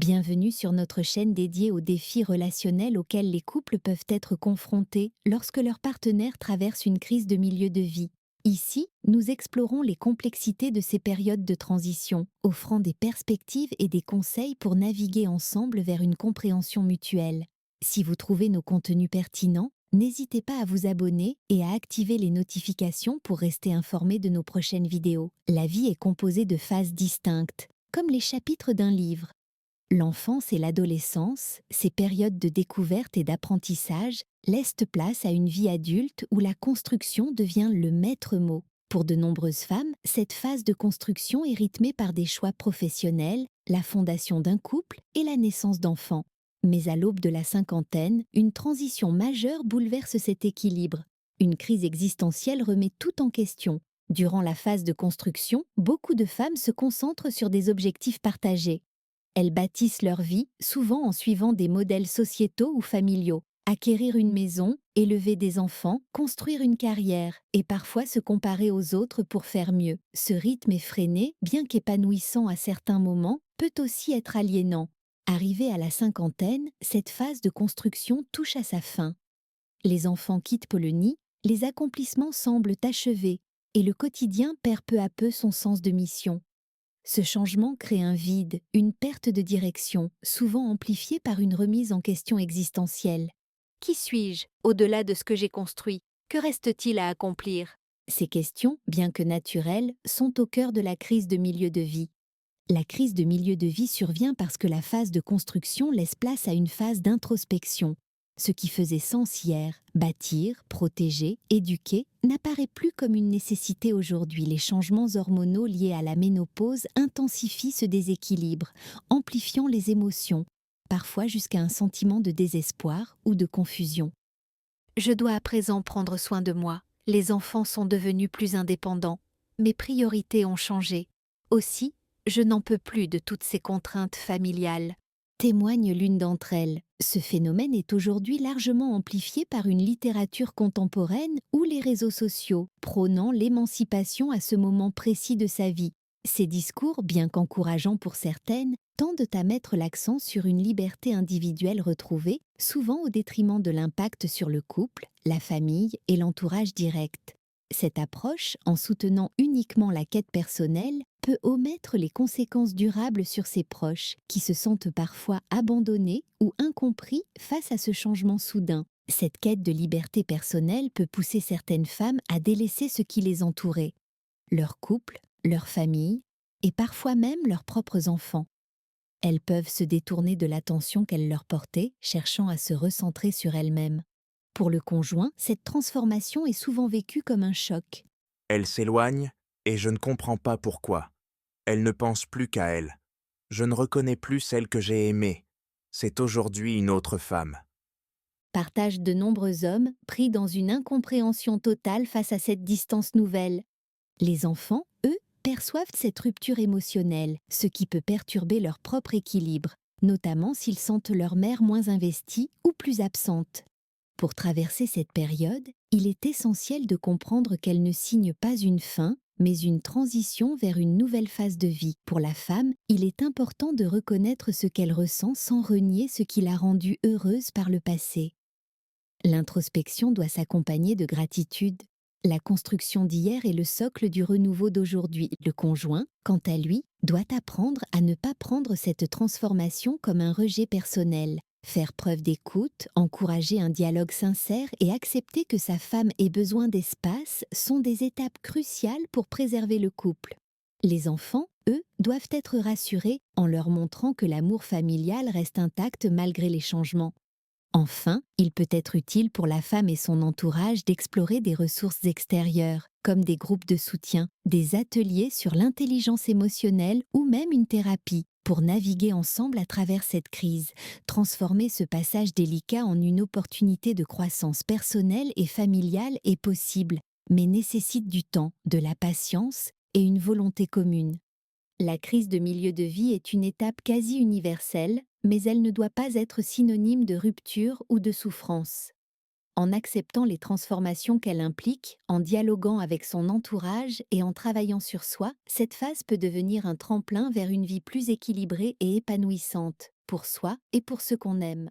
Bienvenue sur notre chaîne dédiée aux défis relationnels auxquels les couples peuvent être confrontés lorsque leur partenaire traverse une crise de milieu de vie. Ici, nous explorons les complexités de ces périodes de transition, offrant des perspectives et des conseils pour naviguer ensemble vers une compréhension mutuelle. Si vous trouvez nos contenus pertinents, n'hésitez pas à vous abonner et à activer les notifications pour rester informé de nos prochaines vidéos. La vie est composée de phases distinctes, comme les chapitres d'un livre. L'enfance et l'adolescence, ces périodes de découverte et d'apprentissage, laissent place à une vie adulte où la construction devient le maître mot. Pour de nombreuses femmes, cette phase de construction est rythmée par des choix professionnels, la fondation d'un couple et la naissance d'enfants. Mais à l'aube de la cinquantaine, une transition majeure bouleverse cet équilibre. Une crise existentielle remet tout en question. Durant la phase de construction, beaucoup de femmes se concentrent sur des objectifs partagés. Elles bâtissent leur vie, souvent en suivant des modèles sociétaux ou familiaux. Acquérir une maison, élever des enfants, construire une carrière et parfois se comparer aux autres pour faire mieux. Ce rythme effréné, bien qu'épanouissant à certains moments, peut aussi être aliénant. Arrivée à la cinquantaine, cette phase de construction touche à sa fin. Les enfants quittent le nid, les accomplissements semblent achevés et le quotidien perd peu à peu son sens de mission. Ce changement crée un vide, une perte de direction, souvent amplifiée par une remise en question existentielle. Qui suis-je, au-delà de ce que j'ai construit? Que reste-t-il à accomplir? Ces questions, bien que naturelles, sont au cœur de la crise de milieu de vie. La crise de milieu de vie survient parce que la phase de construction laisse place à une phase d'introspection. Ce qui faisait sens hier, bâtir, protéger, éduquer, n'apparaît plus comme une nécessité aujourd'hui. Les changements hormonaux liés à la ménopause intensifient ce déséquilibre, amplifiant les émotions, parfois jusqu'à un sentiment de désespoir ou de confusion. Je dois à présent prendre soin de moi. Les enfants sont devenus plus indépendants. Mes priorités ont changé. Aussi, je n'en peux plus de toutes ces contraintes familiales. Témoigne l'une d'entre elles. Ce phénomène est aujourd'hui largement amplifié par une littérature contemporaine ou les réseaux sociaux, prônant l'émancipation à ce moment précis de sa vie. Ces discours, bien qu'encourageants pour certaines, tendent à mettre l'accent sur une liberté individuelle retrouvée, souvent au détriment de l'impact sur le couple, la famille et l'entourage direct. Cette approche, en soutenant uniquement la quête personnelle, peut omettre les conséquences durables sur ses proches, qui se sentent parfois abandonnés ou incompris face à ce changement soudain. Cette quête de liberté personnelle peut pousser certaines femmes à délaisser ce qui les entourait, leur couple, leur famille, et parfois même leurs propres enfants. Elles peuvent se détourner de l'attention qu'elles leur portaient, cherchant à se recentrer sur elles-mêmes. Pour le conjoint, cette transformation est souvent vécue comme un choc. Elle s'éloigne, et je ne comprends pas pourquoi. Elle ne pense plus qu'à elle. Je ne reconnais plus celle que j'ai aimée. C'est aujourd'hui une autre femme. Partagent de nombreux hommes pris dans une incompréhension totale face à cette distance nouvelle. Les enfants, eux, perçoivent cette rupture émotionnelle, ce qui peut perturber leur propre équilibre, notamment s'ils sentent leur mère moins investie ou plus absente. Pour traverser cette période, il est essentiel de comprendre qu'elle ne signe pas une fin, mais une transition vers une nouvelle phase de vie. Pour la femme, il est important de reconnaître ce qu'elle ressent sans renier ce qui l'a rendue heureuse par le passé. L'introspection doit s'accompagner de gratitude. La construction d'hier est le socle du renouveau d'aujourd'hui. Le conjoint, quant à lui, doit apprendre à ne pas prendre cette transformation comme un rejet personnel. Faire preuve d'écoute, encourager un dialogue sincère et accepter que sa femme ait besoin d'espace sont des étapes cruciales pour préserver le couple. Les enfants, eux, doivent être rassurés en leur montrant que l'amour familial reste intact malgré les changements. Enfin, il peut être utile pour la femme et son entourage d'explorer des ressources extérieures, comme des groupes de soutien, des ateliers sur l'intelligence émotionnelle ou même une thérapie, pour naviguer ensemble à travers cette crise, transformer ce passage délicat en une opportunité de croissance personnelle et familiale est possible, mais nécessite du temps, de la patience et une volonté commune. La crise de milieu de vie est une étape quasi universelle, mais elle ne doit pas être synonyme de rupture ou de souffrance. En acceptant les transformations qu'elle implique, en dialoguant avec son entourage et en travaillant sur soi, cette phase peut devenir un tremplin vers une vie plus équilibrée et épanouissante, pour soi et pour ceux qu'on aime.